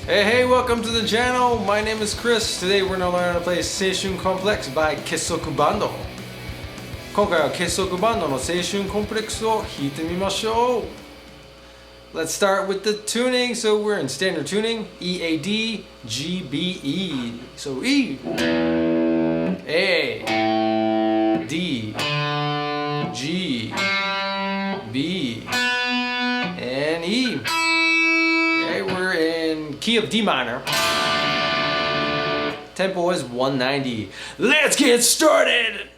Hey, welcome to the channel. My name is Chris. Today we're gonna learn how to play SEISHUN Complex by KESSOKU band. 今回は結束バンドの青春コンプレックスを弾いてみましょう。Let's start with the tuning. So we're in standard tuning, E, A, D, G, B, E. So E, A, D, G, B, and E. Okay, we're in key of D minor. Tempo is 190. Let's get started!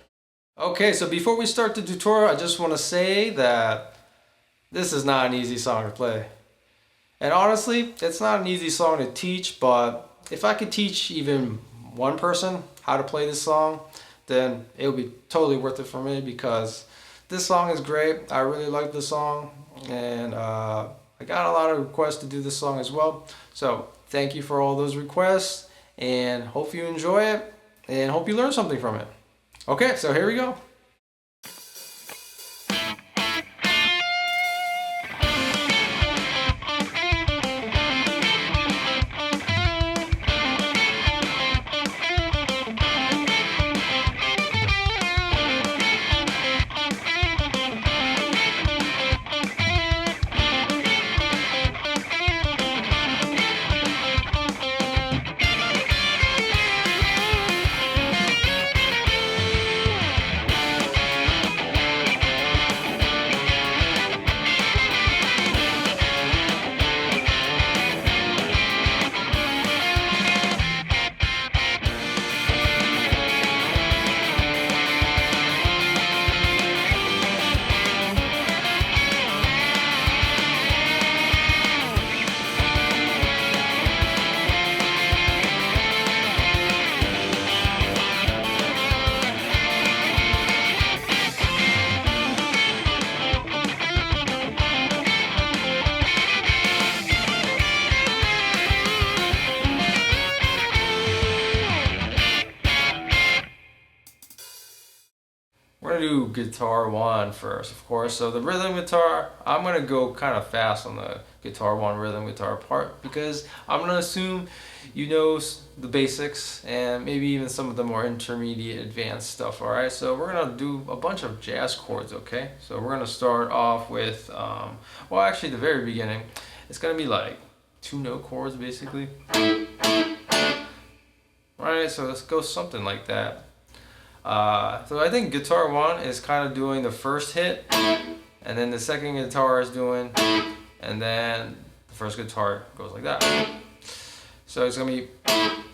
Okay, so before we start the tutorial, I just want to say that this is not an easy song to play. And honestly, it's not an easy song to teach, but if I could teach even one person how to play this song, then it would be totally worth it for me because this song is great. I really like this song, and I got a lot of requests to do this song as well. So thank you for all those requests, and hope you enjoy it, and hope you learn something from it. Okay, so here we go. We're gonna do guitar one first, of course. So the rhythm guitar, I'm gonna go kind of fast on the guitar one rhythm guitar part because I'm gonna assume you know the basics and maybe even some of the more intermediate advanced stuff. All right, so we're gonna do a bunch of jazz chords. Okay, so we're gonna start off with well, actually the very beginning, it's gonna be like 2-note chords basically. All right, so let's go something like that. So I think guitar one is kind of doing the first hit, and then the second guitar is doing, and then the first guitar goes like that. So it's gonna be like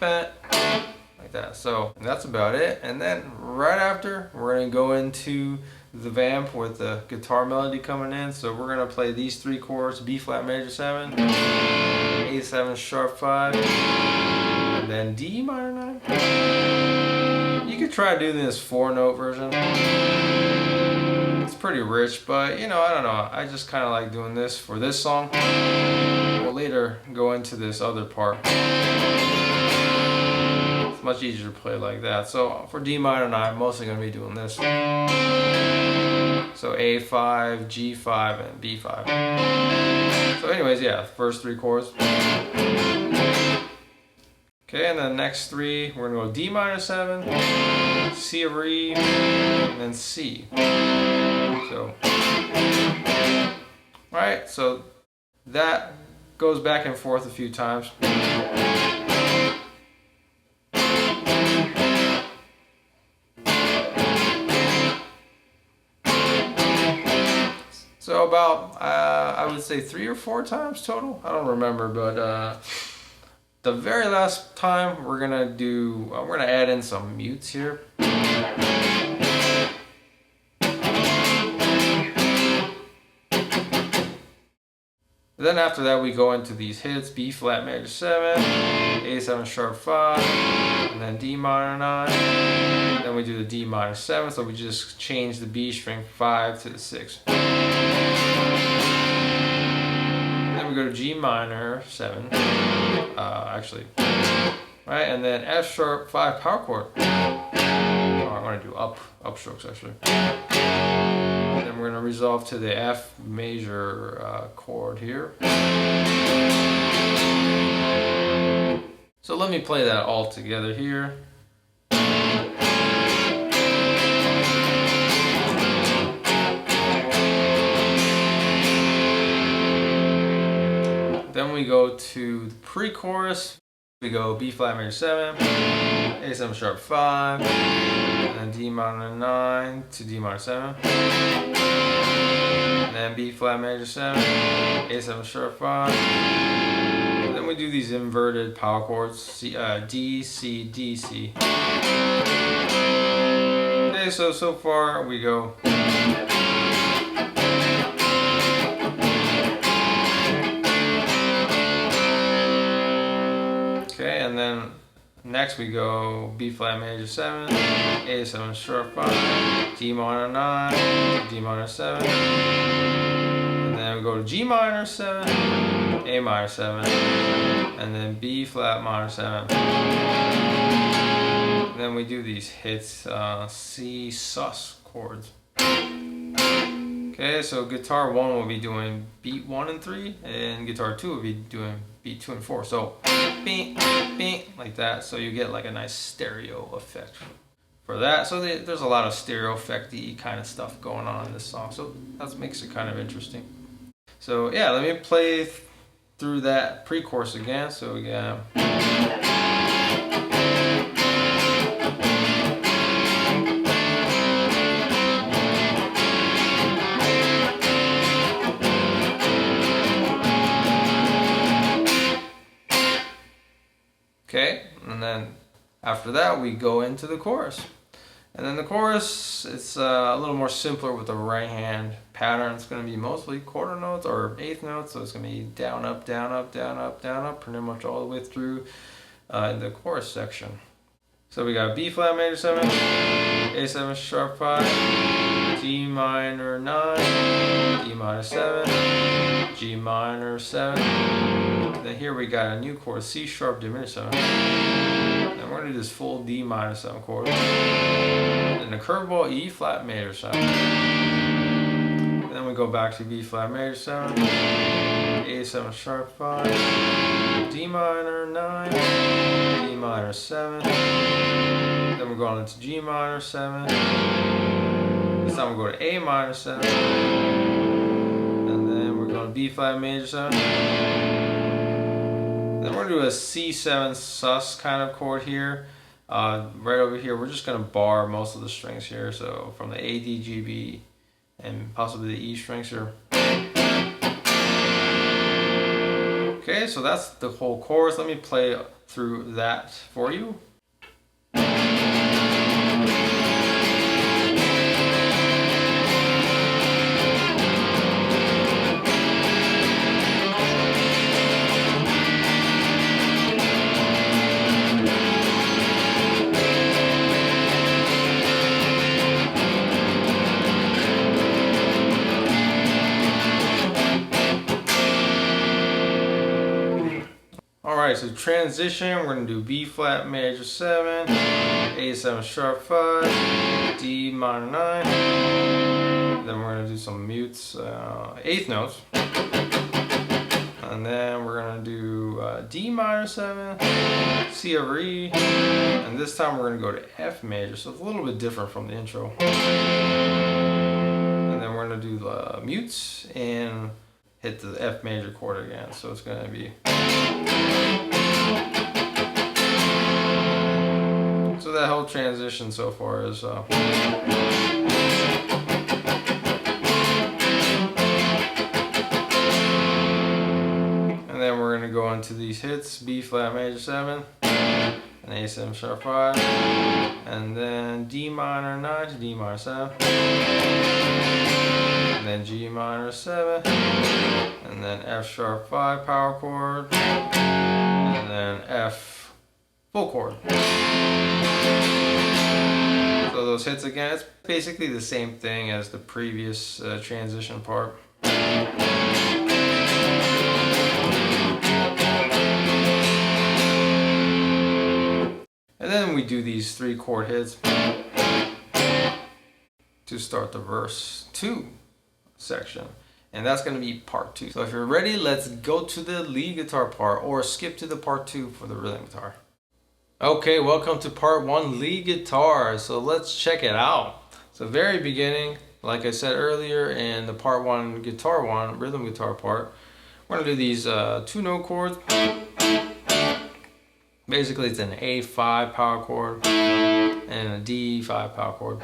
that. So that's about it. And then right after, we're gonna go into the vamp with the guitar melody coming in. So we're gonna play these 3 chords: B flat major 7, A7 sharp 5, and then D minor 9. You could try doing this 4-note version. It's pretty rich, but you know, I don't know. I just kind of like doing this for this song. We'll later go into this other part. It's much easier to play like that. So for D minor 9, I'm mostly going to be doing this. So A5, G5, and B5. So anyways, yeah, first 3 chords. Okay, and the next 3, we're gonna go D minor 7, C over E, and then C. So, alright, so that goes back and forth a few times. So about, I would say 3 or 4 times total. I don't remember, but the very last time we're gonna do, we're gonna add in some mutes here. Then after that we go into these hits: B flat major 7, A7 sharp 5, and then D minor 9. Then we do the D minor 7, so we just change the B string 5 to the 6. Then we go to G minor 7. Actually, right, and then F sharp 5 power chord. I'm gonna do upstrokes actually. Then we're gonna resolve to the F major chord here. So let me play that all together here. Then we go to the pre-chorus. We go B flat major 7, A7 sharp 5, and then D minor 9 to D minor 7, and then B flat major 7, A7 sharp 5. And then we do these inverted power chords, D, C, D, C. Okay, so far we go. Okay, and then next we go B flat major 7, A7 sharp 5, D minor 9, D minor 7, and then we go to G minor 7, A minor 7, and then B flat minor 7. And then we do these hits, C sus chords. Okay, so guitar 1 will be doing beat 1 and 3, and guitar 2 will be doing beat 2 and 4. So, bing, bing, like that. So you get like a nice stereo effect for that. So there's a lot of stereo effect-y kind of stuff going on in this song. So that makes it kind of interesting. So yeah, let me play through that pre-chorus again. So again. Okay, and then after that we go into the chorus. And then the chorus, it's a little more simpler with the right hand pattern. It's going to be mostly quarter notes or eighth notes, so it's going to be down, up, down, up, down, up, down, up, pretty much all the way through in the chorus section. So we got B flat major 7, A7 sharp 5, G minor 9, D minor 7, G minor 7. Then here we got a new chord, C sharp diminished 7. And we're going to do this full D minor 7 chord. And a curveball E flat major 7. And then we go back to B flat major 7, A7 sharp 5, D minor 9, D minor 7. Then we're going into G minor 7. This time we go to A minor 7. And then we're going to B flat major 7. Then we're going to do a C7 sus kind of chord here. Right over here, we're just going to bar most of the strings here. So from the A, D, G, B, and possibly the E strings here. Okay, so that's the whole chorus. Let me play through that for you. Alright, so transition, we're going to do B flat major 7, A7 sharp 5, D minor 9, then we're going to do some mutes, eighth notes, and then we're going to do D minor 7, C over E, and this time we're going to go to F major, so it's a little bit different from the intro. And then we're going to do the mutes and hit the F major chord again, so it's going to be. So that whole transition so far is and then we're going to go into these hits, B flat major 7, and A7 sharp 5, and then D minor 9 to D minor 7, and then G minor 7, and then F sharp 5 power chord, and then F full chord. So those hits again, it's basically the same thing as the previous transition part. And then we do these 3 chord hits to start the verse 2 section. And that's going to be part 2. So if you're ready, let's go to the lead guitar part, or skip to the part 2 for the rhythm guitar. Okay, welcome to part 1, lead guitar. So let's check it out. So very beginning, like I said earlier in the part 1 guitar 1 rhythm guitar part, we're gonna do these 2 note chords. Basically it's an A5 power chord and a D5 power chord,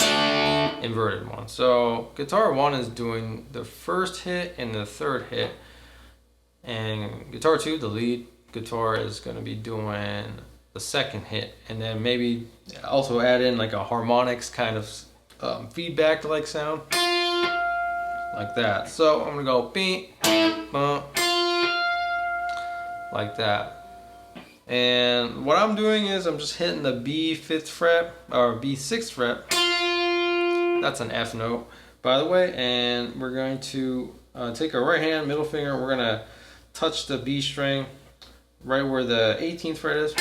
inverted one. So guitar 1 is doing the first hit and the third hit, and guitar 2, the lead guitar, is going to be doing the second hit, and then maybe also add in like a harmonics kind of feedback like sound like that. So I'm gonna go beat like that. And what I'm doing is I'm just hitting the B 5th fret or B 6th fret. That's an F note, by the way. And we're going to take our right hand, middle finger, and we're gonna touch the B string right where the 18th fret is.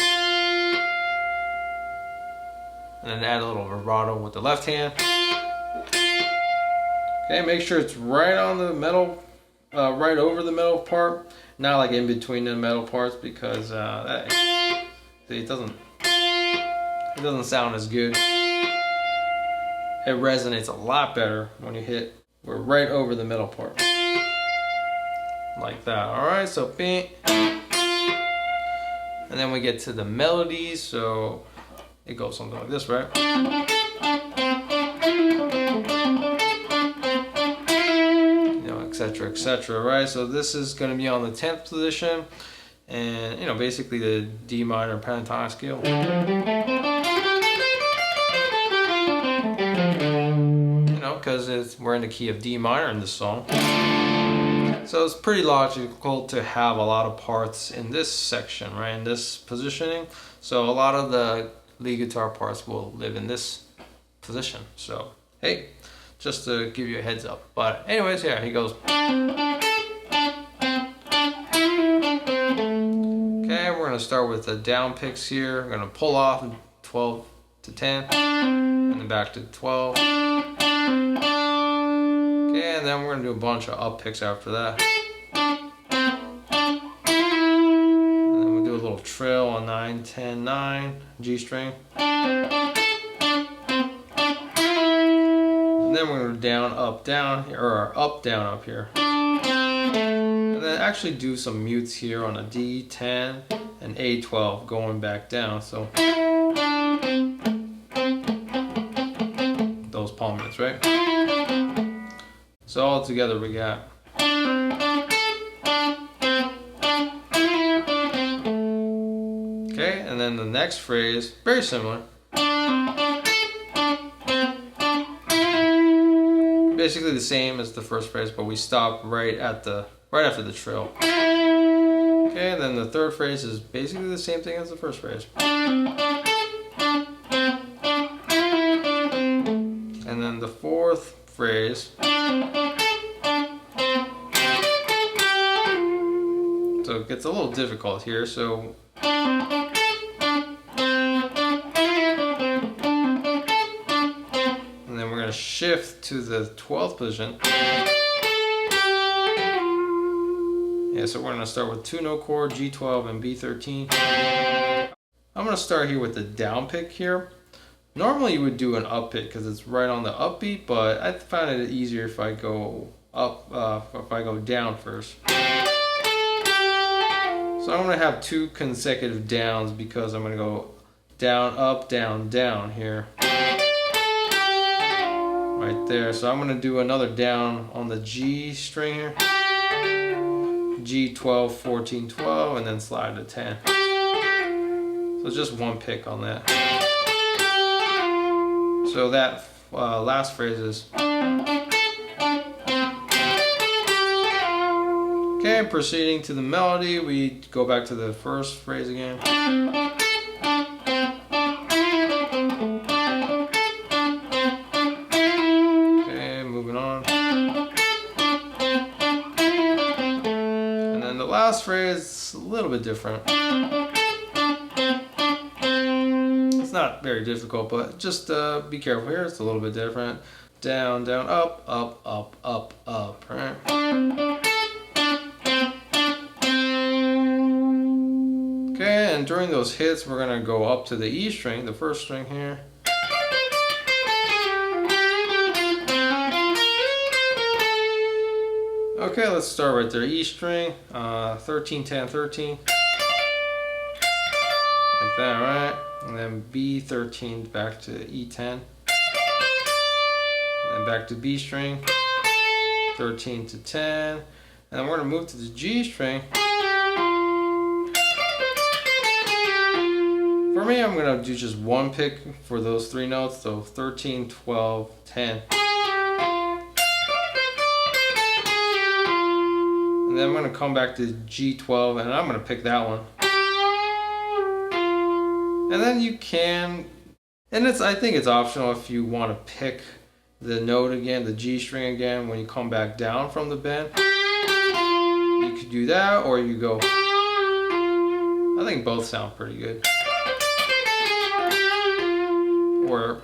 And then add a little vibrato with the left hand. Okay, make sure it's right on the metal, right over the metal part. Not like in between the metal parts, because it doesn't sound as good. It resonates a lot better when you hit we're right over the metal part like that. All right, so beat, and then we get to the melodies. So it goes something like this, right? Etc., etc., right? So this is going to be on the 10th position, and basically the D minor pentatonic scale. Because we're in the key of D minor in this song, so it's pretty logical to have a lot of parts in this section, right? In this positioning, so a lot of the lead guitar parts will live in this position. So hey, just to give you a heads up. But anyways, yeah, he goes. Okay, we're gonna start with the down picks here. We're gonna pull off 12 to 10, and then back to 12. Okay, and then we're gonna do a bunch of up picks after that. And then we'll do a little trill on 9, 10, 9, G string. And then we're going to down, up, down, or up, down, up here. And then actually do some mutes here on a D10 and A12 going back down. So those palm mutes, right? So all together we got. Okay, and then the next phrase, very similar. Basically the same as the first phrase, but we stop right after the trill. Okay, and then the third phrase is basically the same thing as the first phrase. And then the fourth phrase. So it gets a little difficult here, so shift to the 12th position. Yeah, so we're going to start with 2-note chord, G12 and B13. I'm going to start here with the down pick here. Normally you would do an up pick because it's right on the upbeat, but I find it easier if I go up, if I go down first. So I'm going to have 2 consecutive downs because I'm going to go down, up, down, down here. Right there. So I'm going to do another down on the G string here. G12, 14, 12, and then slide to 10. So just one pick on that. So that last phrase is. Okay, proceeding to the melody, we go back to the first phrase again. Last phrase is a little bit different. It's not very difficult, but just be careful here. It's a little bit different. Down, down, up, up, up, up, up. Right? Okay, then during those hits, we're gonna go up to the E string, the first string here. Okay, let's start right there. E string, 13, 10, 13. Like that, right? And then B 13 back to E10. And then back to B string, 13 to 10. And then we're gonna move to the G string. For me, I'm gonna do just one pick for those three notes, so 13, 12, 10. And then I'm gonna come back to G12 and I'm gonna pick that one. And then you can, and I think it's optional if you want to pick the note again, the G string again, when you come back down from the bend. You could do that, or you go, I think both sound pretty good. Or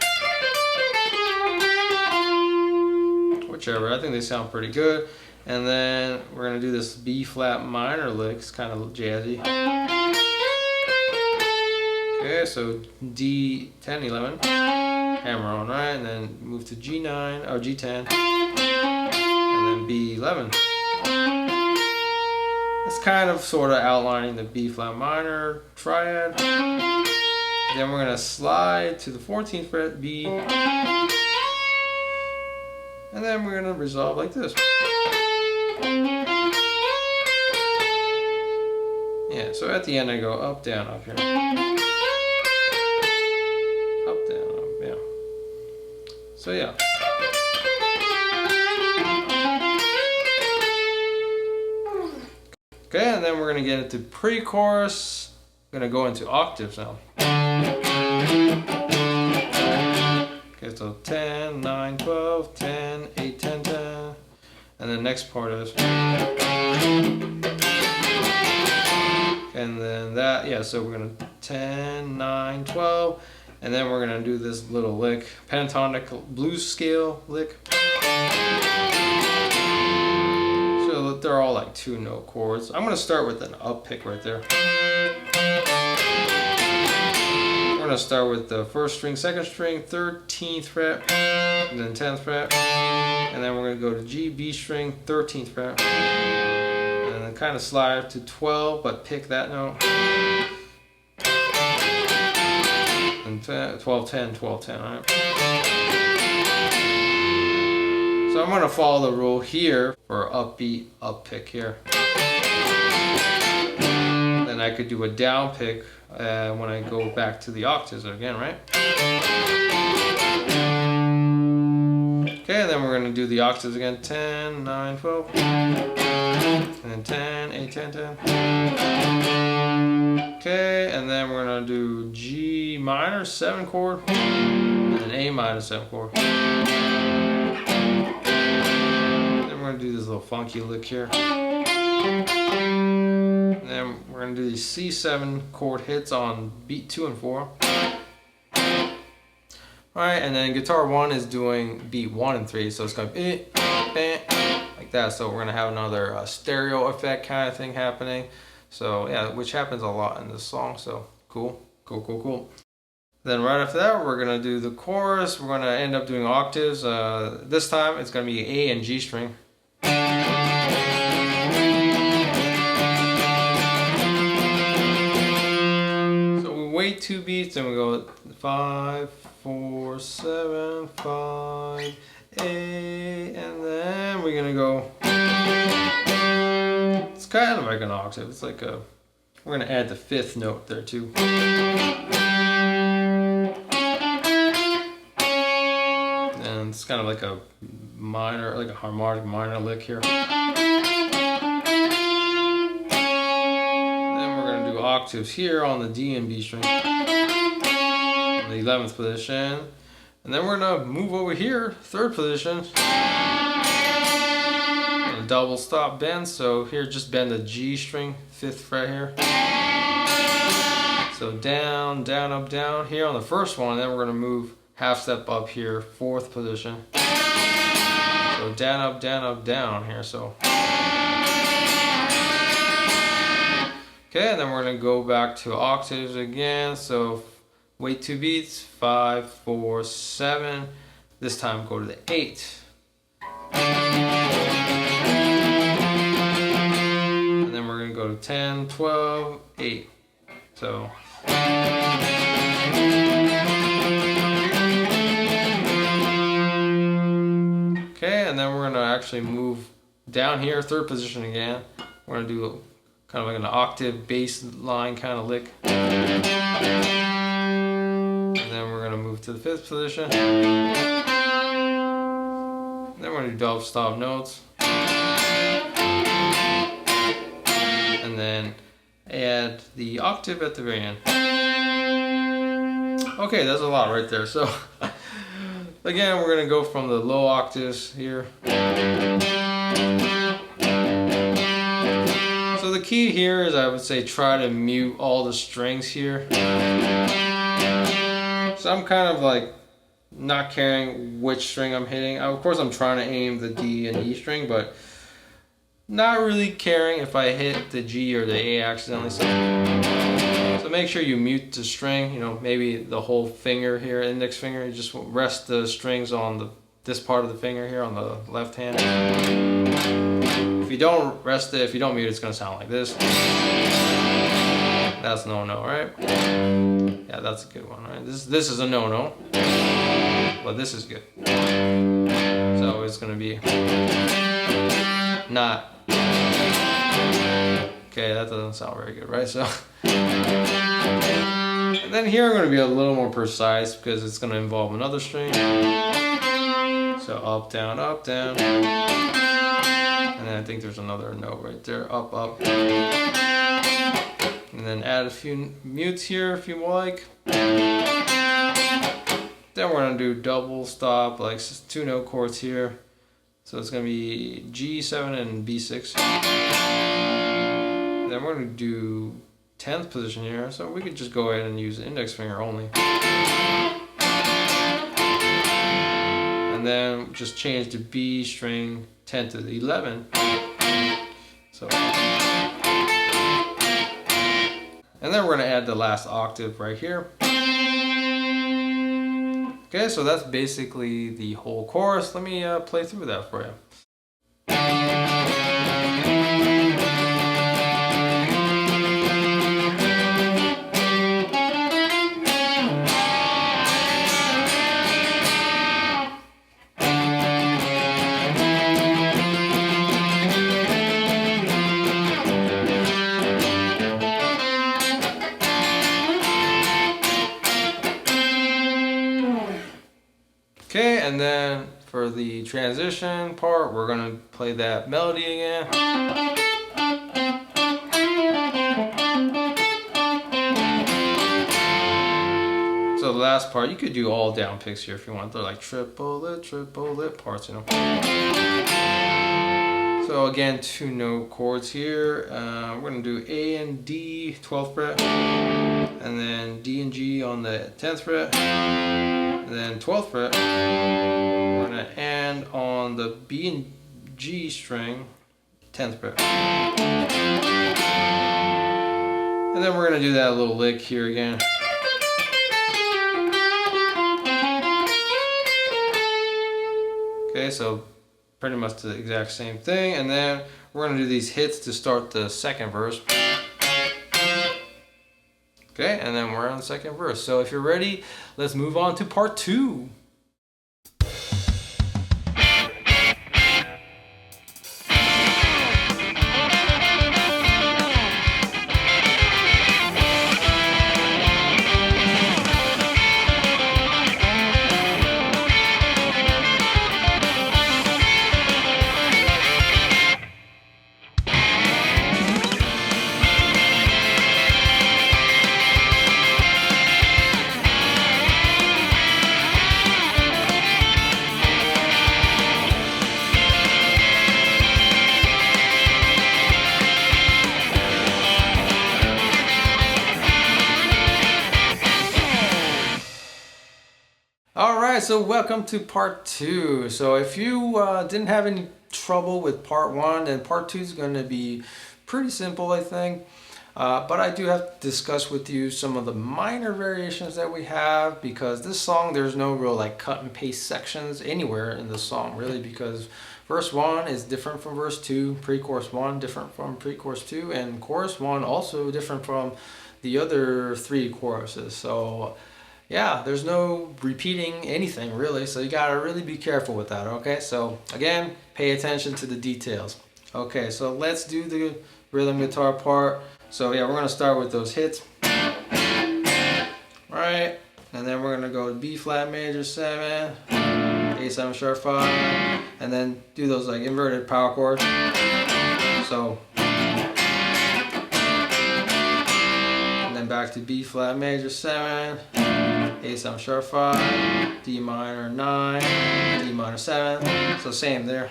whichever, I think they sound pretty good. And then we're gonna do this B flat minor lick, it's kind of jazzy. Okay, so D 10, 11, hammer on, right? And then move to G9, or G10, and then B11. It's kind of sort of outlining the B flat minor triad. Then we're gonna slide to the 14th fret, B, and then we're gonna resolve like this. Yeah, so at the end I go up, down, up here. Up, down, up, yeah. So yeah. Okay, and then we're gonna get into pre-chorus. We're gonna go into octaves now. Okay, so 10, 9, 12, 10, 8, 10, 10. And the next part is. And then that, yeah, so we're gonna 10, 9, 12. And then we're gonna do this little lick, pentatonic blues scale lick. So they're all like 2-note chords. I'm gonna start with an up pick right there. We're gonna start with the first string, second string, 13th fret, and then 10th fret. And then we're gonna go to G, B string, 13th fret. And then kind of slide to 12, but pick that note. And 12, 10, 12, 10, all right? So I'm gonna follow the rule here for upbeat, up pick here. Then I could do a down pick when I go back to the octaves again, right? Okay, and then we're gonna do the octaves again, 10, 9, 12. And then 10, 8, 10, 10. Okay, and then we're gonna do G minor 7 chord, and then A minor 7 chord. Then we're gonna do this little funky lick here. And then we're gonna do these C7 chord hits on beat 2 and 4. Alright, and then guitar 1 is doing beat 1 and 3, so it's gonna be like that. So we're gonna have another stereo effect kind of thing happening. So yeah, which happens a lot in this song. So cool. Then right after that, we're gonna do the chorus. We're gonna end up doing octaves. This time it's gonna be A and G string. So we wait 2 beats and we go 5, 4, 7, 5, 8, and then we're gonna go. It's kind of like an octave. It's like a. We're gonna add the 5th note there too. And it's kind of like a minor, like a harmonic minor lick here. Then we're gonna do octaves here on the D and B string, on the 11th position. And then we're gonna move over here, 3rd position. A double stop bend, so here just bend the G string, 5th fret here. So down, down, up, down here on the first one, and then we're gonna move half step up here, 4th position. So down, up, down, up, down here, so. Okay, and then we're gonna go back to octaves again. So wait 2 beats, 5, 4, 7. This time go to the 8. And then we're gonna go to 10, 12, 8. So. Okay, and then we're gonna actually move down here, 3rd position again. We're gonna do kind of like an octave bass line kind of lick. And then we're gonna move to the 5th position. And then we're gonna do double stop notes. And then add the octave at the very end. Okay, that's a lot right there. So again, we're gonna go from the low octaves here. So the key here is, I would say, try to mute all the strings here. So I'm kind of like not caring which string I'm hitting. Of course, I'm trying to aim the D and E string, but not really caring if I hit the G or the A accidentally. So make sure you mute the string, you know, maybe the whole finger here, index finger. You just rest the strings on this part of the finger here on the left hand. If you don't rest it, if you don't mute it, it's going to sound like this. That's no-no, right? Yeah, that's a good one, right? This is a no-no, but this is good. So it's going to be not. Okay, that doesn't sound very good, right? So, and then here I'm going to be a little more precise because it's going to involve another string. So up, down, up, down. And then I think there's another note right there, up, up. And then add a few mutes here if you like. Then we're going to do double stop, like 2 note chords here. So it's going to be G7 and B6. Then we're going to do 10th position here. So we could just go ahead and use the index finger only. And then just change the B string 10 to the 11. So. And then we're going to add the last octave right here. Okay, so that's basically the whole chorus. Let me play through that for you. Okay, and then for the transition part, we're going to play that melody again. So the last part, you could do all down picks here if you want. They're like triplet parts, you know. So again, 2 note chords here. We're going to do A and D, 12th fret. And then D and G on the 10th fret. And then 12th fret, we're going to end on the B and G string, 10th fret. And then we're going to do that little lick here again. Okay, so pretty much the exact same thing. And then we're going to do these hits to start the 2nd verse. Okay, and then we're on the 2nd verse. So if you're ready, let's move on to part 2. Alright, so welcome to part 2. So if you didn't have any trouble with part 1, then part 2 is going to be pretty simple, I think. But I do have to discuss with you some of the minor variations that we have, because this song, there's no real like cut and paste sections anywhere in the song really, because verse 1 is different from verse 2, pre-chorus 1 different from pre-chorus 2, and chorus 1 also different from the other 3 choruses. So yeah, there's no repeating anything really, so you gotta really be careful with that, okay? So again, pay attention to the details. Okay, so let's do the rhythm guitar part. So yeah, we're gonna start with those hits. Right, and then we're gonna go to B flat major 7, A7 sharp 5, and then do those like inverted power chords. So, and then back to B flat major 7, A7 sharp 5, D minor 9, D minor 7. So same there.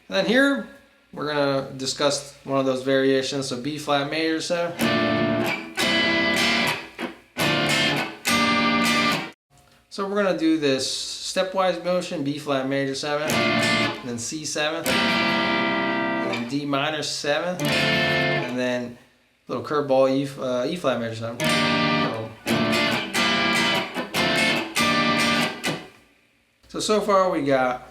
And then here, we're gonna discuss one of those variations. So B flat major 7. So we're gonna do this stepwise motion: B flat major 7, and then C7, and then D minor 7, and then a little curveball E flat major 7. So far we got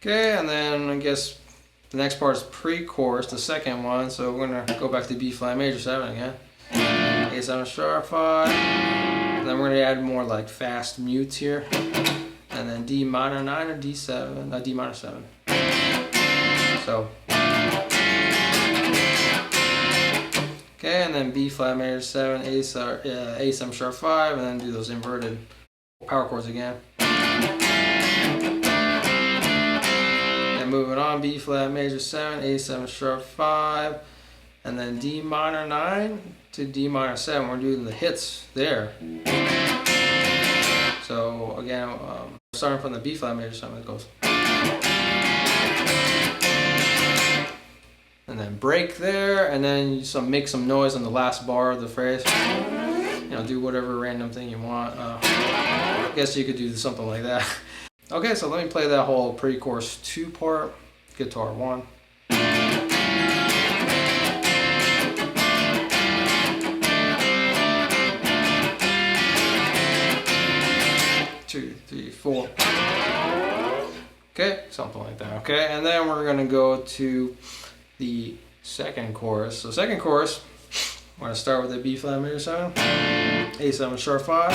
okay, and then I guess the next part is pre-chorus, the second one. So we're gonna go back to B flat major 7 again, A7 sharp 5, and then we're gonna add more like fast mutes here, and then D minor 9 or D7, D minor 7. So okay, and then B flat major 7, A7 sharp 5, and then do those inverted power chords again. Moving on, B flat major 7, A7 sharp 5, and then D minor 9 to D minor 7. We're doing the hits there. So again, starting from the B flat major 7, it goes. And then break there, and then you make some noise on the last bar of the phrase. You know, do whatever random thing you want. I guess you could do something like that. Okay, so let me play that whole pre-chorus 2 part, guitar 1. 2, 3, 4. Okay, something like that. Okay, and then we're gonna go to the second chorus. So second chorus, we're gonna start with the B flat major 7, A7 sharp 5.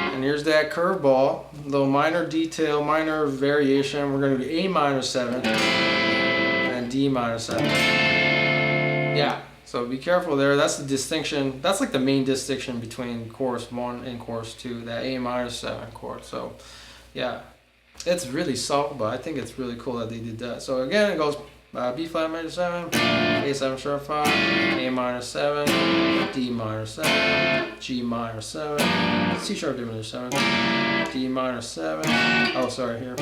And here's that curveball, little minor detail, minor variation. We're going to do A minor 7 and D minor 7. Yeah, so be careful there. That's the distinction. That's like the main distinction between chorus 1 and chorus 2, that A minor 7 chord. So yeah, it's really subtle, but I think it's really cool that they did that. So again, it goes B flat major 7, A7 sharp 5, A minor 7, D minor 7, G minor 7, C sharp D major 7, D minor 7, oh sorry here,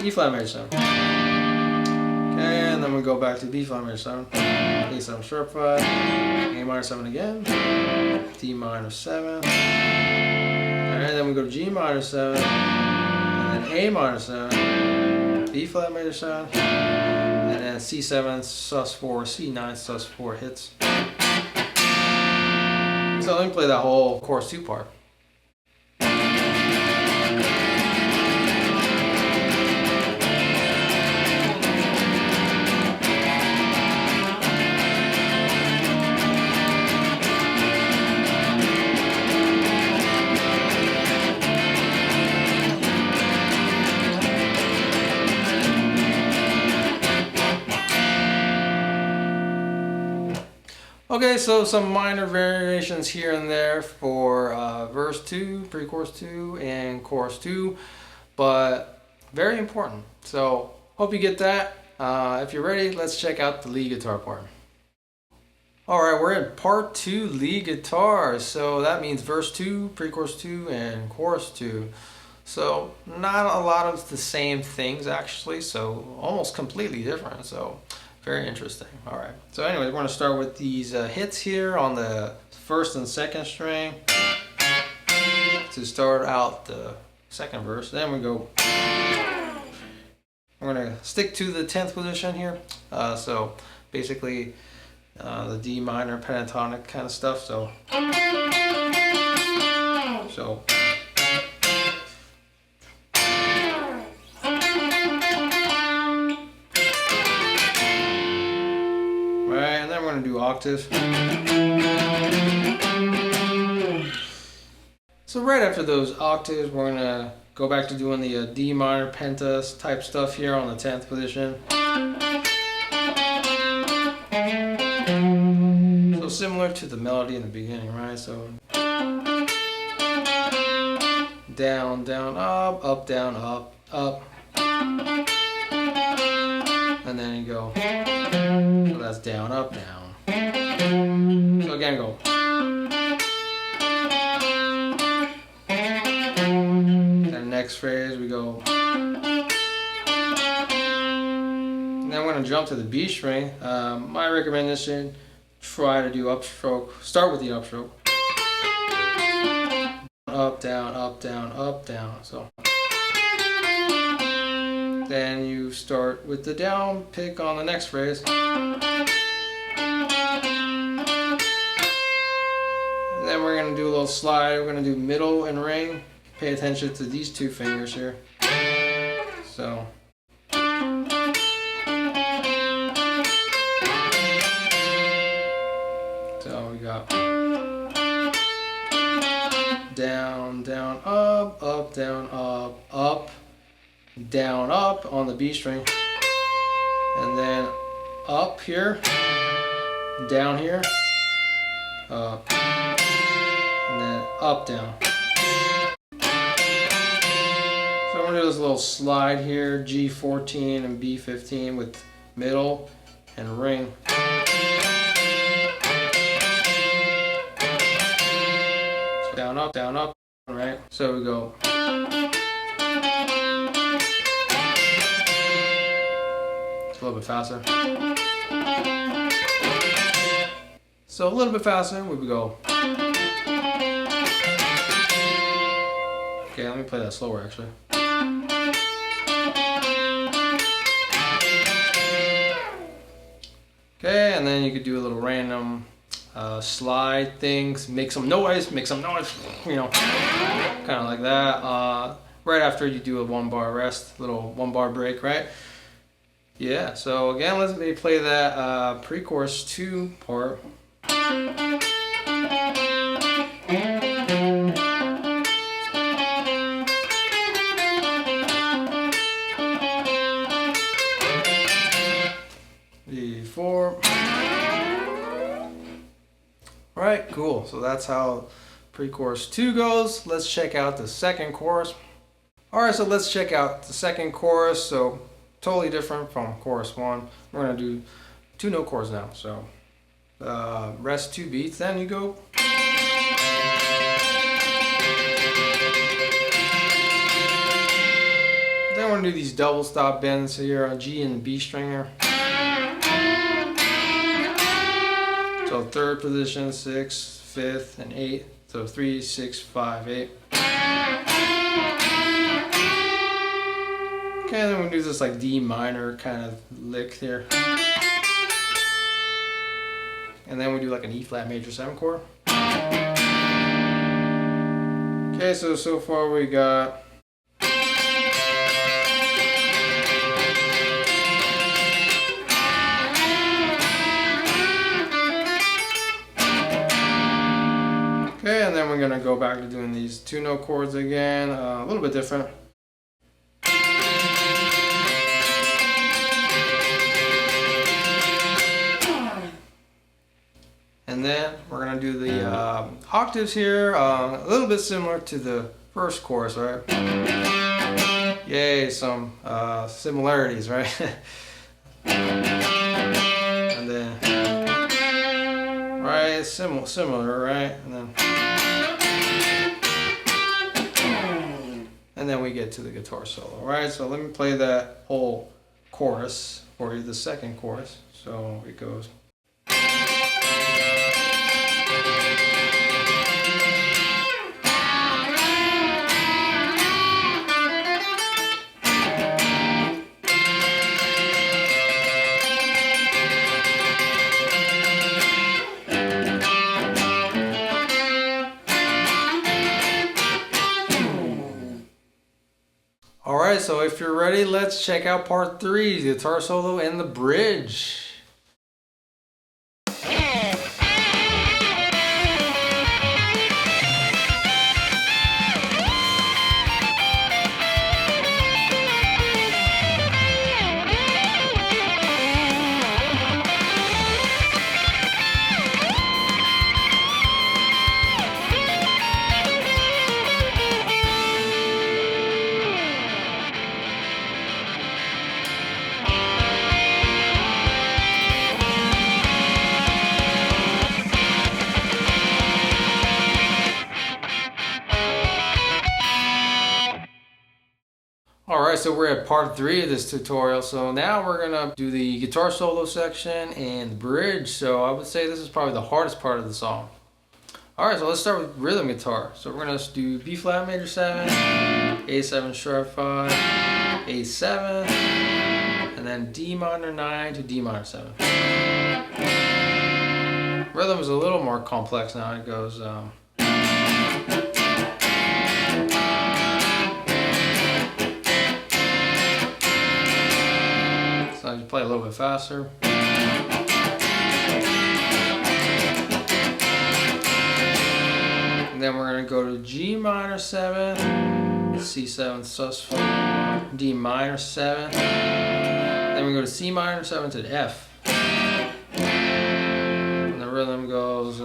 E flat major 7. Okay, and then we go back to B flat major 7, A7 sharp 5, A minor 7 again, D minor 7, and then we go to G minor 7, and then A minor 7, B flat major 7, and then C7 sus4, C9 sus4 hits. So let me play that whole chorus 2 part. Okay, so some minor variations here and there for verse 2, pre-chorus 2, and chorus 2, but very important. So hope you get that. If you're ready, let's check out the lead guitar part. Alright, we're in part 2, lead guitar. So that means verse 2, pre-chorus 2, and chorus 2. So not a lot of the same things actually, so almost completely different. So very interesting. Alright, so anyway, we're going to start with these hits here on the first and second string to start out the second verse. Then we go, we're gonna stick to the 10th position here. So basically the D minor pentatonic kind of stuff. So right, and then we're gonna do octaves. So right after those octaves, we're gonna go back to doing the D minor pentas type stuff here on the 10th position. So similar to the melody in the beginning, right? So down, down, up, down, up. And then you go, so that's down, up, down. So again, go. Then next phrase, we go. And then we're gonna jump to the B string. My recommendation, try to do upstroke. Start with the upstroke. Up, down, up, down, up, down. So then you start with the down pick on the next phrase. Then we're going to do a little slide. We're going to do middle and ring. Pay attention to these two fingers here. So we got down, down, up, down, up, down, up on the B string, and then up here, down here, up, and then up, down. So I'm gonna do this little slide here, G14 and B15 with middle and ring. So down, up, right? So we go. It's a little bit faster. So a little bit faster, we would go. Okay, let me play that slower actually. Okay, and then you could do a little random slide things, make some noise, you know, kind of like that. Right after you do a 1 bar rest, little 1 bar break, right? Yeah, so again, let me play that pre-chorus 2 part. D4. Alright, cool. So that's how pre-chorus 2 goes. Let's check out the second chorus. Alright, so let's check out the second chorus. So totally different from chorus 1. We're going to do 2-note chords now. So rest 2 beats, then you go. Then we're going to do these double stop bends here on G and B string here. So 3rd position, 6th, 5th, and 8th. So 3, 6, 5, 8. Okay, then we'll do this like D minor kind of lick here. And then we do like an E flat major 7 chord. Okay, so far we got okay, and then we're gonna go back to doing these 2-note chords again, a little bit different. And then we're gonna do the octaves here, a little bit similar to the first chorus, right? Yay, some similarities, right? And then, right, similar, right? And then we get to the guitar solo, right? So let me play that whole chorus for you, the second chorus. So it goes. Alright, so if you're ready, let's check out part 3, the guitar solo and the bridge. Alright, so we're at part 3 of this tutorial. So now we're gonna do the guitar solo section and the bridge. So I would say this is probably the hardest part of the song. Alright, so let's start with rhythm guitar. So we're gonna do B flat major 7, A7 sharp 5, A7, and then D minor 9 to D minor 7. Rhythm is a little more complex now. It goes so you play a little bit faster. And then we're going to go to G minor 7, C7 sus4, D minor 7. Then we go to C minor 7 to F. And the rhythm goes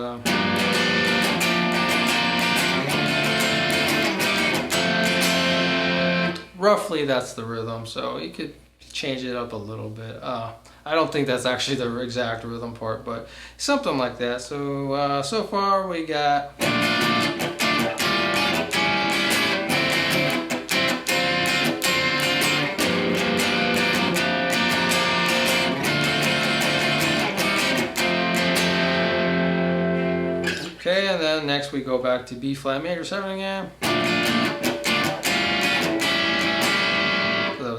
roughly that's the rhythm, so you could change it up a little bit. I don't think that's actually the exact rhythm part, but something like that. So so far we got okay, and then next we go back to B flat major 7 again.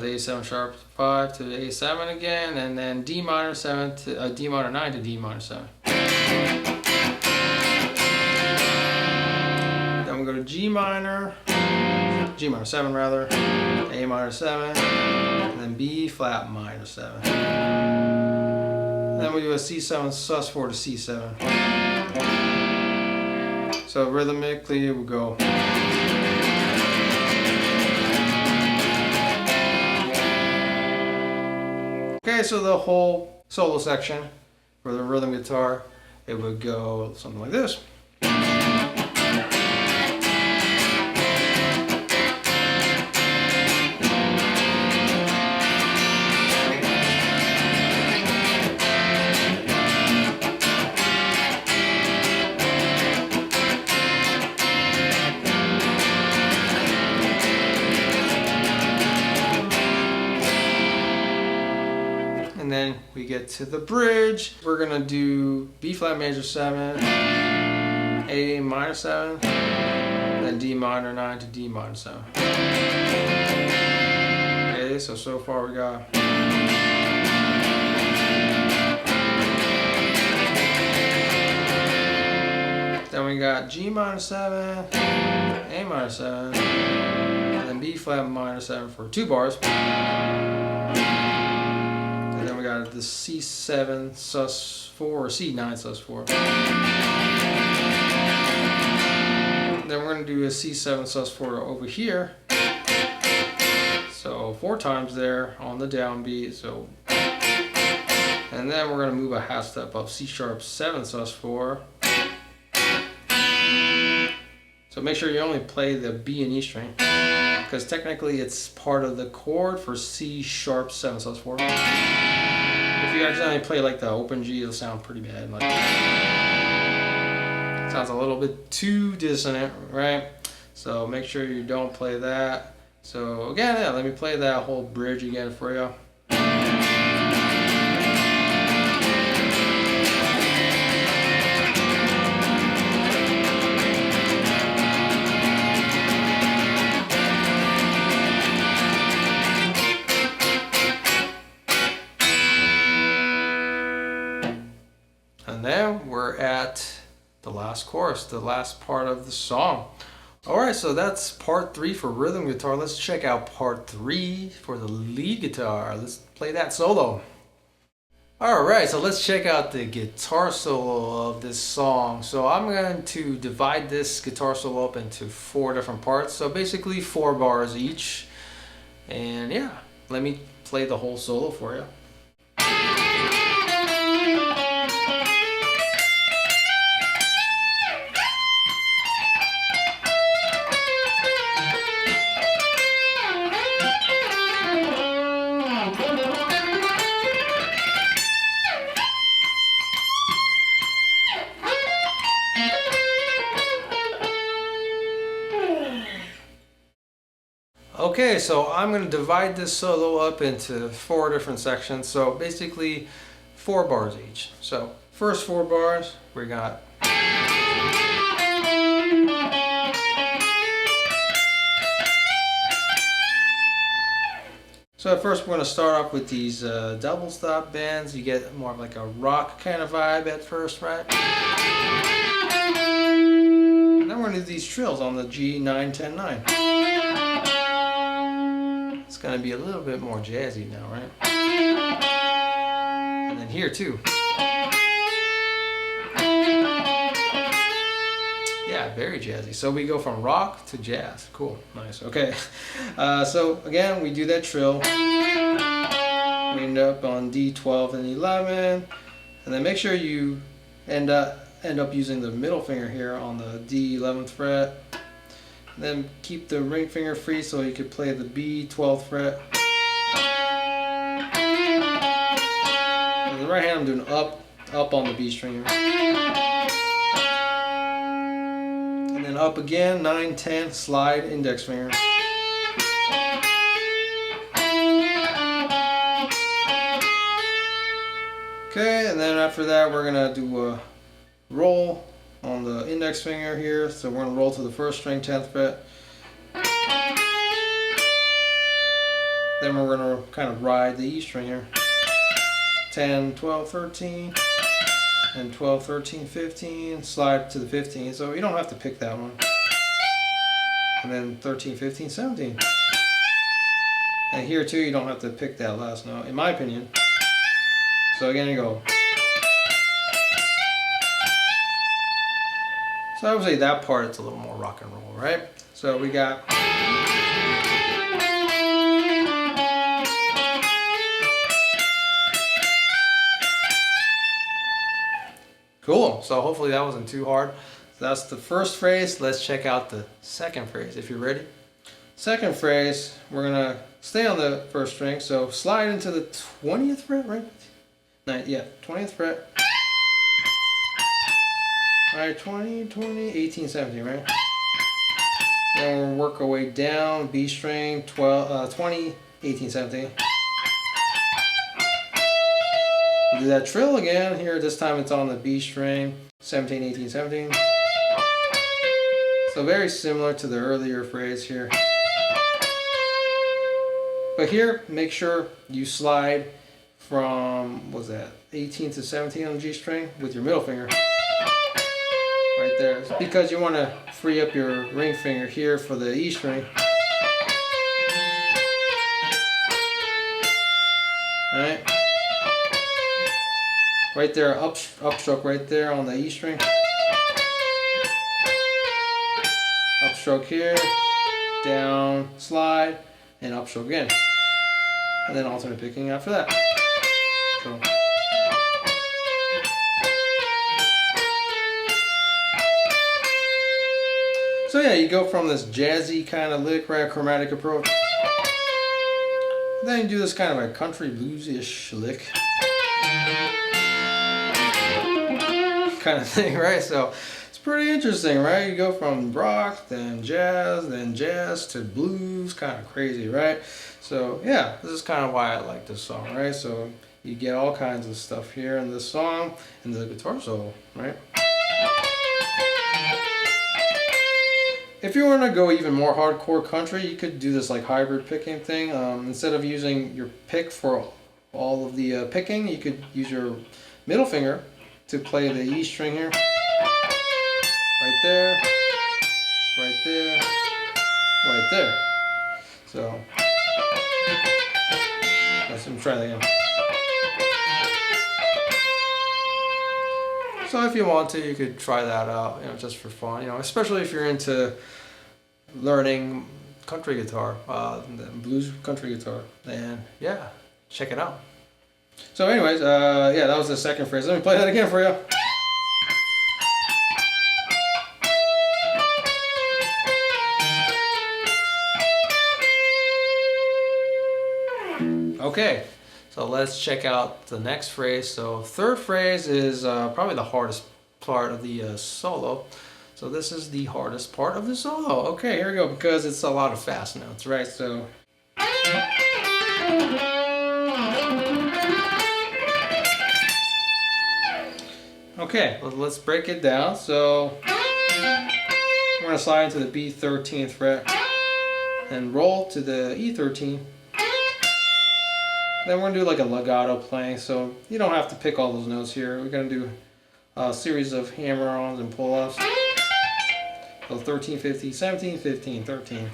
A7 sharp 5 to A7 again, and then D minor 7 to D minor 9 to D minor 7. Then we go to G minor 7 rather, A minor 7, and then B flat minor 7. And then we do a C7 sus4 to C7. So rhythmically it would go. Okay, so the whole solo section for the rhythm guitar, it would go something like this. And then we get to the bridge. We're gonna do B flat major 7, A minor 7, then D minor 9 to D minor 7. Okay, so far we got then we got G minor 7, A minor 7, and then B flat minor 7 for 2 bars. And then we got the C7 sus4 or C9 sus4. Then we're going to do a C7 sus4 over here. So 4 times there on the downbeat. So, and then we're going to move a half step up, C sharp 7 sus4. So make sure you only play the B and E string, because technically it's part of the chord for C sharp 7 sus4. If you accidentally play like the open G, it'll sound pretty bad. Like, it sounds a little bit too dissonant, right? So make sure you don't play that. So again, yeah, let me play that whole bridge again for you. And then we're at the last chorus, the last part of the song. Alright, so that's part 3 for rhythm guitar. Let's check out part 3 for the lead guitar. Let's play that solo. Alright, so let's check out the guitar solo of this song. So I'm going to divide this guitar solo up into 4 different parts. So basically 4 bars each. And yeah, let me play the whole solo for you. Okay, so I'm going to divide this solo up into 4 different sections. So basically 4 bars each. So first 4 bars, we got. So at first we're going to start off with these double stop bends. You get more of like a rock kind of vibe at first, right? And then we're going to do these trills on the G9, 10, 9. It's going to be a little bit more jazzy now, right? And then here too. Yeah, very jazzy. So we go from rock to jazz. Cool, nice, okay. So again, we do that trill. We end up on D12 and 11. And then make sure you end up using the middle finger here on the D11th fret. Then keep the ring finger free so you could play the B 12th fret. And the right hand I'm doing up on the B string. And then up again, 9, 10, slide, index finger. Okay, and then after that we're gonna do a roll on the index finger here, so we're going to roll to the first string, 10th fret. Then we're going to kind of ride the E string here. 10, 12, 13, and 12, 13, 15, slide to the 15, so you don't have to pick that one. And then 13, 15, 17. And here too, you don't have to pick that last note, in my opinion. So again, you go. So I would say that part, it's a little more rock and roll, right? So we got. Cool, so hopefully that wasn't too hard. So that's the first phrase. Let's check out the second phrase, if you're ready. Second phrase, we're gonna stay on the first string, so slide into the 20th fret, right? Yeah, 20th fret. Alright, 20, 20, 18, 17, right? Then we'll work our way down, B string, 20, 18, 17. We'll do that trill again here. This time it's on the B string, 17, 18, 17. So very similar to the earlier phrase here. But here, make sure you slide from, what was that, 18 to 17 on the G string with your middle finger. Right there. It's because you want to free up your ring finger here for the E string. Alright. Right there, upstroke right there on the E string. Upstroke here, down, slide, and upstroke again. And then alternate picking after that. So yeah, you go from this jazzy kind of lick, right, chromatic approach. Then you do this kind of a country blues-ish lick. Kind of thing, right? So it's pretty interesting, right? You go from rock, then jazz to blues, kind of crazy, right? So yeah, this is kind of why I like this song, right? So you get all kinds of stuff here in this song and the guitar solo, right? If you want to go even more hardcore country, you could do this like hybrid picking thing. Instead of using your pick for all of the picking, you could use your middle finger to play the E string here. Right there, right there, right there. So let's try that again. So if you want to, you could try that out, just for fun, especially if you're into learning country guitar, blues country guitar, then yeah, check it out. So anyways, yeah, that was the second phrase. Let me play that again for you. Okay, so let's check out the next phrase. So third phrase is probably the hardest part of the solo. So this is the hardest part of the solo. Okay, here we go, because it's a lot of fast notes, right? So okay, let's break it down. So we're gonna slide into the B 13th fret and roll to the E 13. Then we're gonna do like a legato playing, so you don't have to pick all those notes here. We're gonna do a series of hammer-ons and pull-offs. So 13, 15, 17, 15, 13.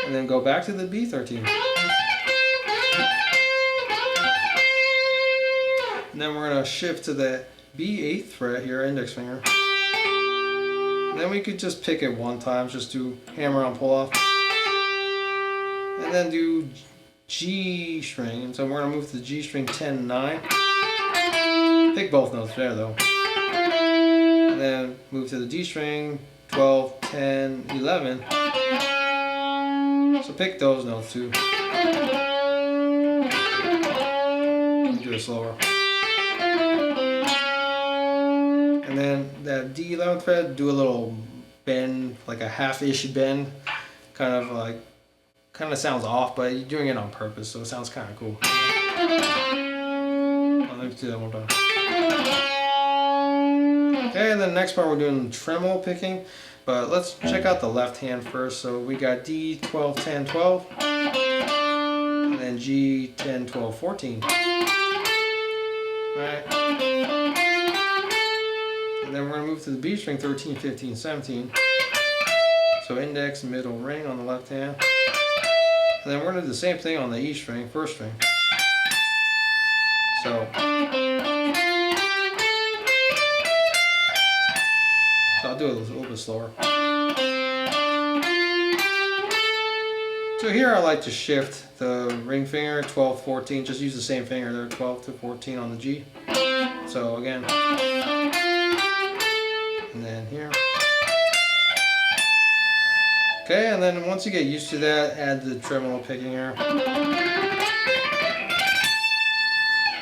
And then go back to the B 13. And then we're gonna shift to the B 8th fret here, index finger. And then we could just pick it one time, just do hammer-on pull-off. And then do G string, and so we're going to move to the G string 10, 9. Pick both notes there though. And then move to the D string 12, 10, 11. So pick those notes too. Do it slower. And then that D 11th fret, do a little bend, like a half-ish bend, kind of sounds off, but you're doing it on purpose, so it sounds kind of cool. Let me do that one time. Okay, and then the next part we're doing tremolo picking, but let's check out the left hand first. So we got D 12, 10, 12, and then G 10, 12, 14. Right. And then we're going to move to the B string 13, 15, 17. So index, middle, ring on the left hand. And then we're going to do the same thing on the E string, first string. So I'll do it a little bit slower. So here I like to shift the ring finger, 12, 14, just use the same finger there, 12 to 14 on the G. So again, and then here. Okay, and then once you get used to that, add the tremolo picking here.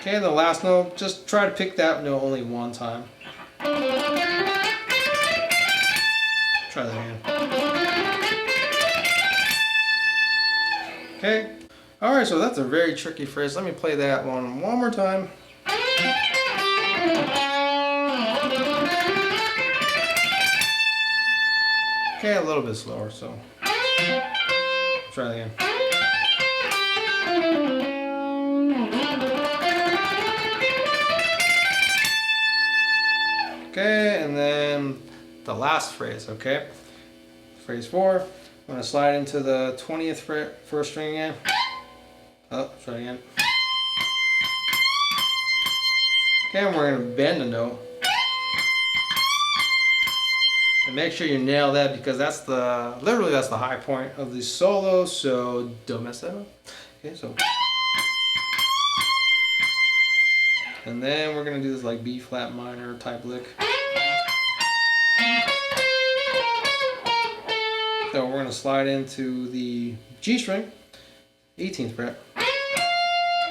Okay, the last note, just try to pick that note only one time. Try that again. Okay, alright, so that's a very tricky phrase. Let me play that one more time. Okay, a little bit slower, so try that again. Okay, and then the last phrase, okay? Phrase 4, I'm going to slide into the 20th fret, first string again. Oh, try again. Okay, and we're going to bend the note. And make sure you nail that, because that's literally that's the high point of the solo, so don't mess that up. Okay, so. And then we're going to do this like B flat minor type lick. So we're going to slide into the G string, 18th fret.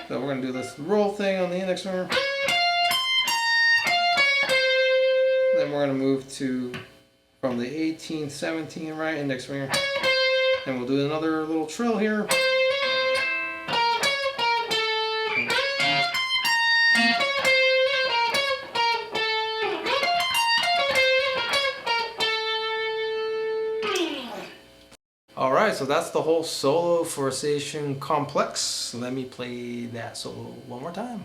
So we're going to do this roll thing on the index finger. Then we're going to move to from the 18, 17, right, index finger. And we'll do another little trill here. Alright, so that's the whole solo for Seishun Complex. Let me play that solo one more time.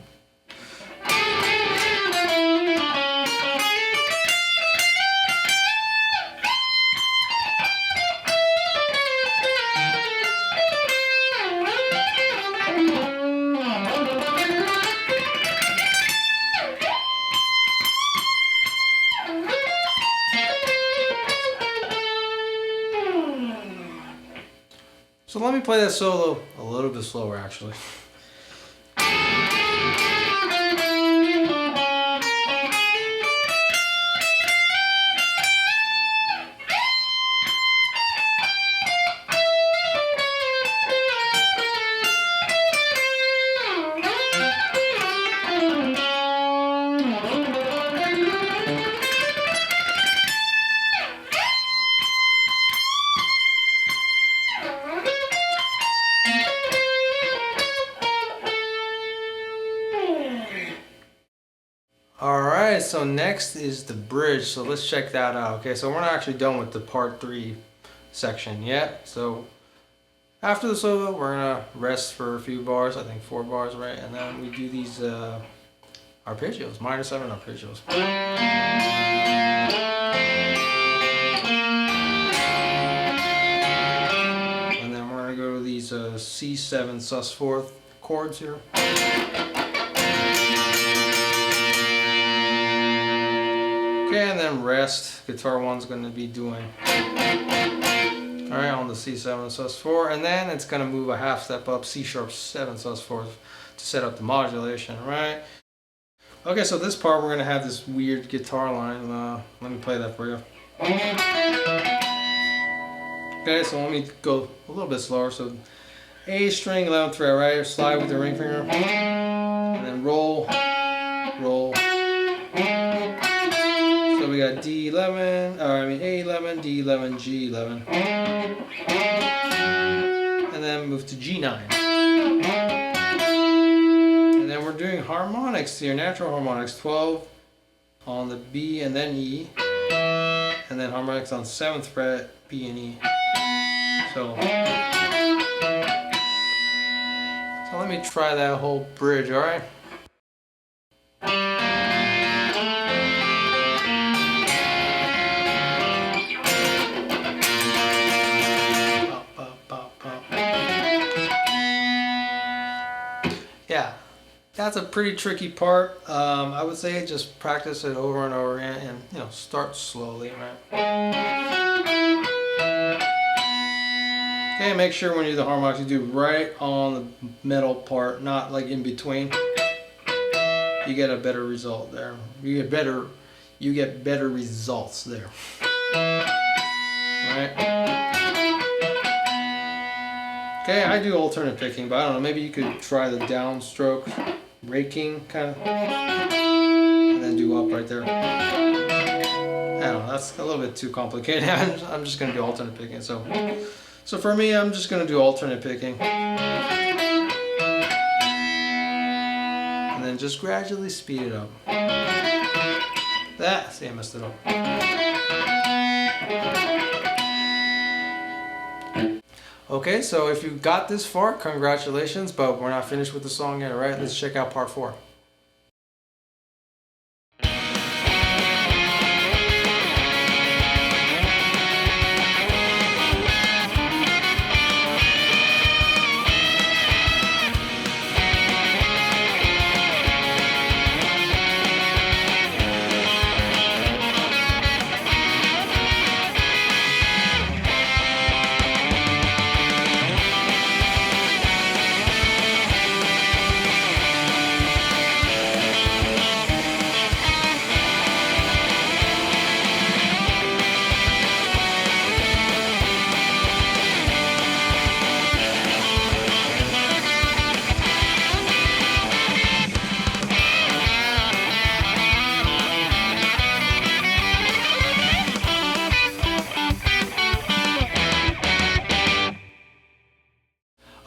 So let me play that solo a little bit slower actually. Alright, so next is the bridge, so let's check that out. Okay, so we're not actually done with the part 3 section yet. So after the solo, we're gonna rest for a few bars, I think 4 bars, right? And then we do these arpeggios, minor 7 arpeggios. And then we're gonna go to these C7 sus4 chords here. Okay, and then rest. Guitar 1's going to be doing, alright, on the C7 sus4, and then it's going to move a half step up, C sharp 7 sus4 to set up the modulation, right? Okay, so this part we're going to have this weird guitar line. Let me play that for you. Okay, so let me go a little bit slower. So A string, 11th fret, right? Slide with the ring finger, and then roll, roll. So we got D11, A11, D11, G11, and then move to G9. And then we're doing harmonics here, natural harmonics, 12 on the B and then E, and then harmonics on 7th fret, B and E. So let me try that whole bridge, alright? Yeah, that's a pretty tricky part. I would say just practice it over and over again, and start slowly, right? Okay, make sure when you do the harmonics you do right on the middle part, not like in between. You get a better result there. You get better results there. Right? Okay, I do alternate picking, but I don't know, maybe you could try the downstroke raking kind of, and then do up right there. I don't know, that's a little bit too complicated. I'm just going to do alternate picking. So for me, I'm just going to do alternate picking. And then just gradually speed it up. See, I messed it up. Okay, so if you got this far, congratulations, but we're not finished with the song yet, alright? Let's check out part 4.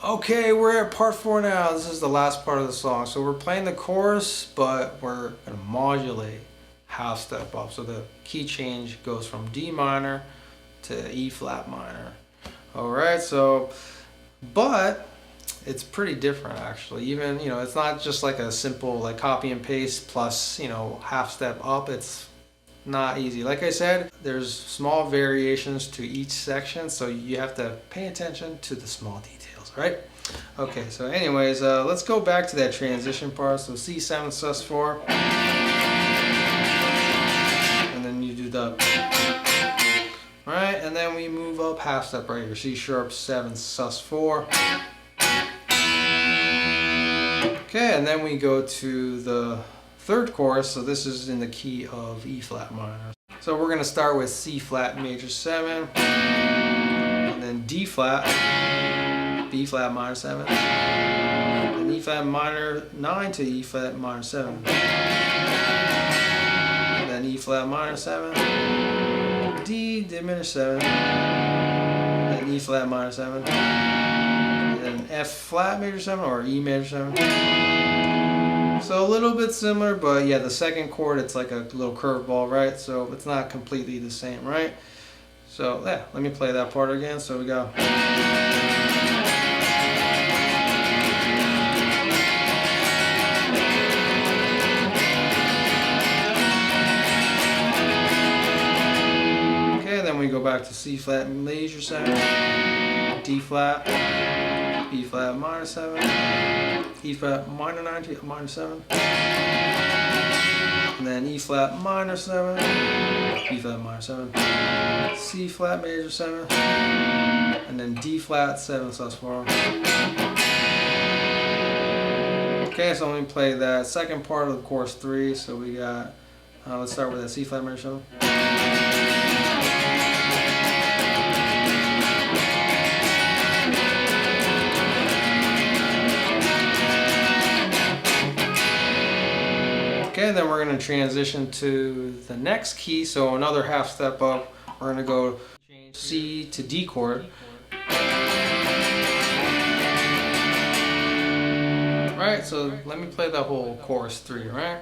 Okay, we're at part 4 now. This is the last part of the song. So we're playing the chorus, but we're going to modulate half step up. So the key change goes from D minor to E flat minor. Alright, so, but it's pretty different actually. Even, it's not just like a simple like copy and paste plus, half step up. It's not easy. Like I said, there's small variations to each section, so you have to pay attention to the small details, right? Okay, so anyways, let's go back to that transition part. So C7 sus4, and then you do the, right? right? And then we move up half step right here. C sharp 7 sus 4. Okay, and then we go to the third chorus. So this is in the key of E flat minor. So we're going to start with C flat major 7, and then D flat, B flat minor 7, and E flat minor 9 to E flat minor 7, and then E flat minor 7, D diminished 7, then E flat minor 7, and then F flat major 7 or E major 7. So a little bit similar, but yeah, the second chord, it's like a little curveball, right? So it's not completely the same, right? So yeah, let me play that part again. So we go. Okay, then we go back to C flat major 7, D flat, B flat minor 7, E flat minor 9 to minor 7, and then E flat minor 7, B flat minor 7, C flat major 7, and then D flat 7 sus 4. Okay, so let me play that second part of the chorus 3. So we got, let's start with that C flat major 7. Okay, then we're going to transition to the next key, so another half step up. We're going to go C to D chord. Right, so let me play that whole chorus 3, right?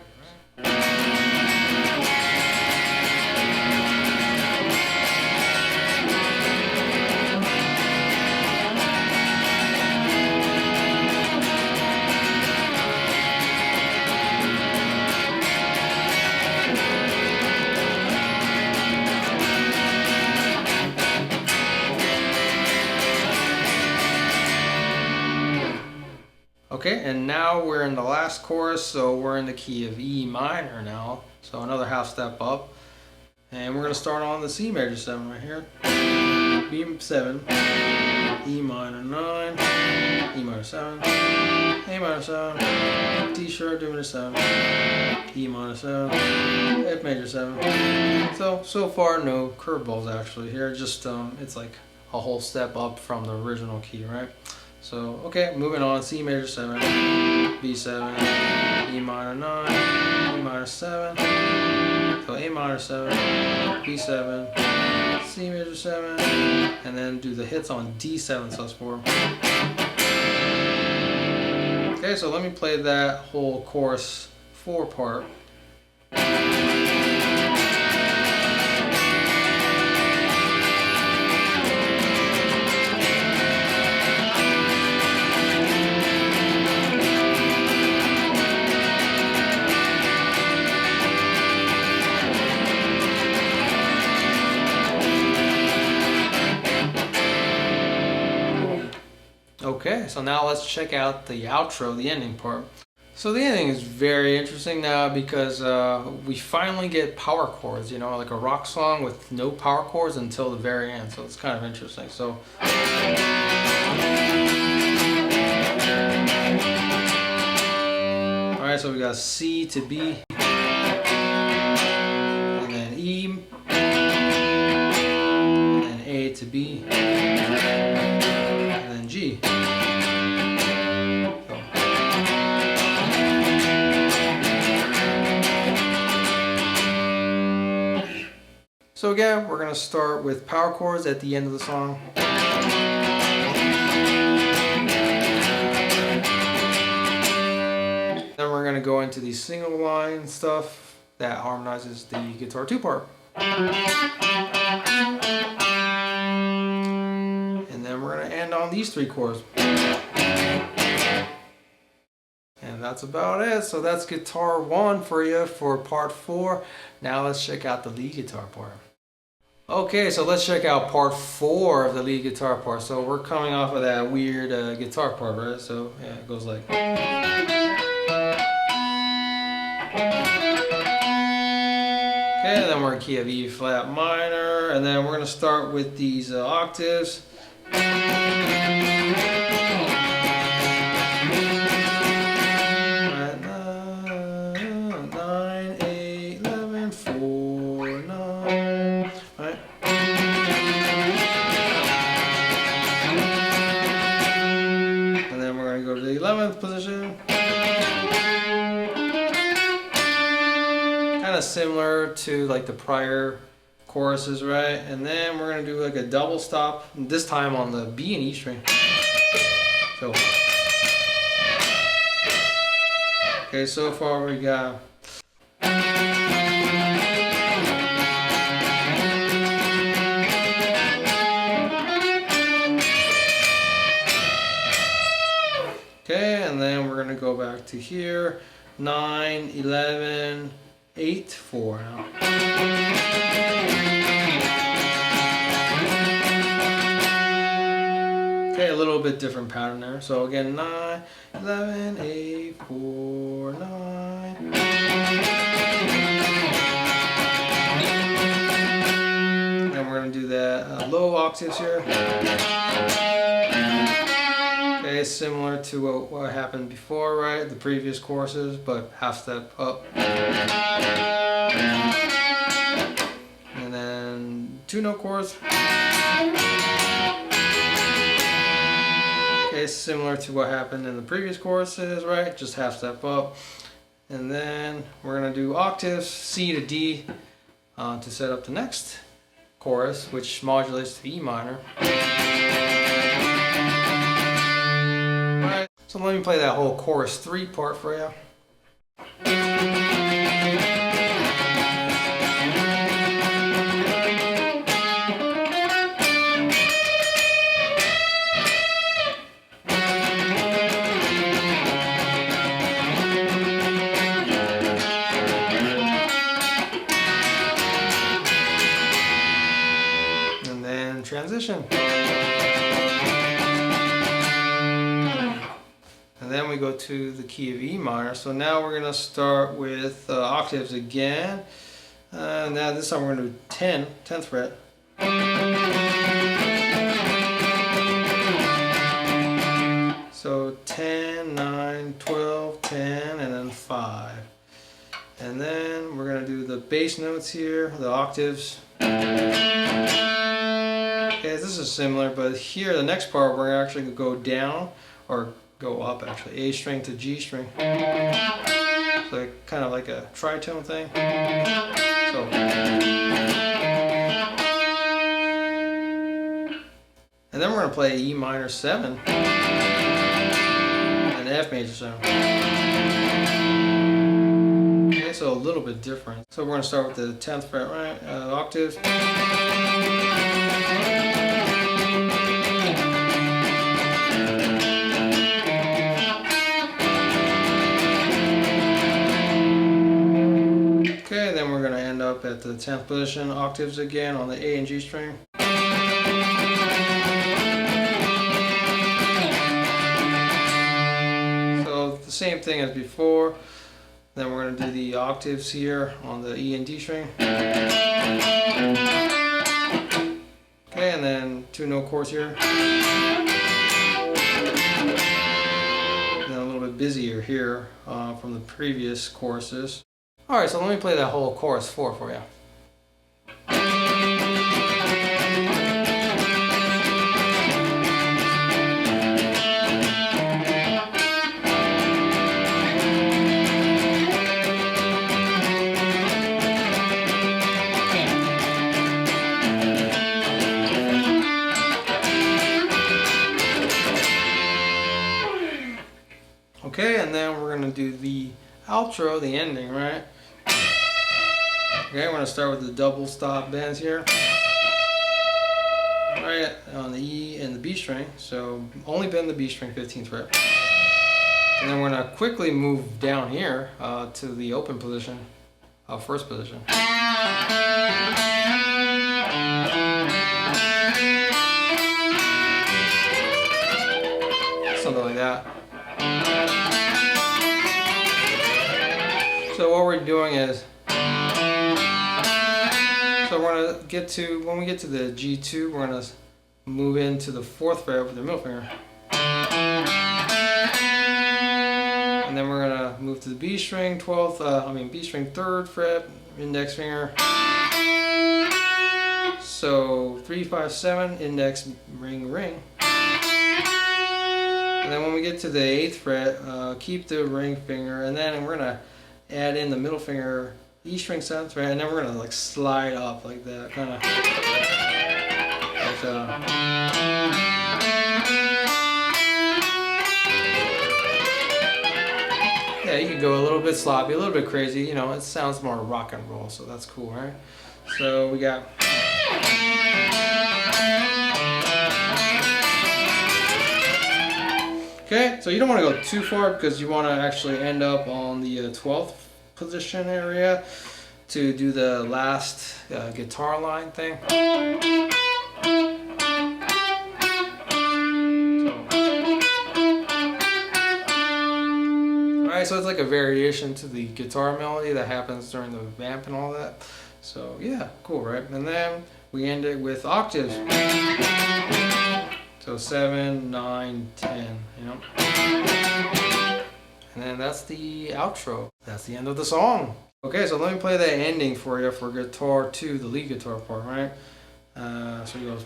Okay, and now we're in the last chorus, so we're in the key of E minor now. So another half step up. And we're going to start on the C major 7 right here. B 7, E minor 9, E minor 7, A minor 7, D sharp diminished 7, E minor 7, F major 7. So far no curveballs actually here, just it's like a whole step up from the original key, right? So, okay, moving on, C major 7, B7, E minor 9, E minor 7, so A minor 7, B7, C major 7, and then do the hits on D7 sus 4. Okay, so let me play that whole chorus 4 part. Okay, so now let's check out the outro, the ending part. So the ending is very interesting now because we finally get power chords, you know, like a rock song with no power chords until the very end. So it's kind of interesting. So alright, so we got C to B, and then E, and then A to B, and then G. So again, we're going to start with power chords at the end of the song. Then we're going to go into the single line stuff that harmonizes the guitar 2 part. And then we're going to end on these 3 chords. And that's about it. So that's guitar 1 for you for part 4. Now let's check out the lead guitar part. Okay, so let's check out part 4 of the lead guitar part. So we're coming off of that weird guitar part, right? So yeah, it goes like. Okay, and then we're in key of E flat minor, and then we're going to start with these octaves. Position, kind of similar to like the prior choruses, right? And then we're gonna do like a double stop, this time on the B and E string. So, okay, so far we got. Okay, and then we're gonna go back to here, 9, 11, 8, 4 now. Okay, a little bit different pattern there. So again, 9, 11, 8, 4, 9. And we're gonna do that low octaves here. Okay, similar to what happened before, right? The previous courses, but half step up. And then 2-note chords. Okay, similar to what happened in the previous courses, right? Just half step up. And then we're gonna do octaves, C to D, to set up the next chorus, which modulates to E minor. So let me play that whole chorus 3 part for you. And then transition. And then we go to the key of E minor. So now we're going to start with octaves again. Now this time we're going to do 10th fret. So 10, 9, 12, 10, and then 5. And then we're going to do the bass notes here, the octaves. Okay, this is similar, but here, the next part, we're actually going to go down, or go up actually, A string to G string. So kind of like a tritone thing. So, and then we're going to play E minor 7 and F major 7. Okay, so a little bit different. So we're going to start with the 10th fret, right? Octaves. Okay, then we're going to end up at the 10th position, octaves again on the A and G string. So the same thing as before. Then we're going to do the octaves here on the E and D string. Okay, and then 2-note chords here. And then a little bit busier here from the previous choruses. Alright, so let me play that whole chorus 4 for you. Okay, and then we're going to do the outro, the ending, right? Okay, we're going to start with the double stop bends here. Right, on the E and the B string. So only bend the B string, 15th fret. And then we're going to quickly move down here to the open position, first position. Something like that. So what we're doing is gonna get to, when we get to the G2, we're gonna move into the 4th fret with the middle finger. And then we're gonna move to the B string, B string 3rd fret, index finger. So 3, 5, 7, index, ring, ring. And then when we get to the 8th fret, keep the ring finger, and then we're gonna add in the middle finger, E string 7th fret, and then we're gonna like slide up like that, kind of. Yeah, you can go a little bit sloppy, a little bit crazy. You know, it sounds more rock and roll, so that's cool, right? So we got. Okay, so you don't want to go too far because you want to actually end up on the 12th position area to do the last guitar line thing. Alright, so it's like a variation to the guitar melody that happens during the vamp and all that. So yeah, cool, right? And then we end it with octaves. So 7, 9, 10, you know. And then that's the outro. That's the end of the song. Okay, so let me play that ending for you for guitar 2, the lead guitar part, right? So it goes.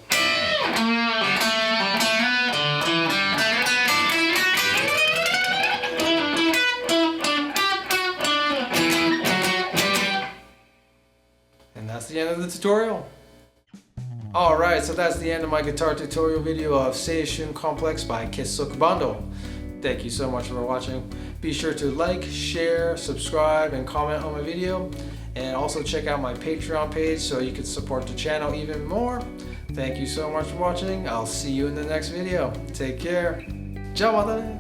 And that's the end of the tutorial. Alright, so that's the end of my guitar tutorial video of Seishun Complex by Kessoku Bando. Thank you so much for watching. Be sure to like, share, subscribe, and comment on my video. And also check out my Patreon page so you can support the channel even more. Thank you so much for watching. I'll see you in the next video. Take care. Ciao, mata ne!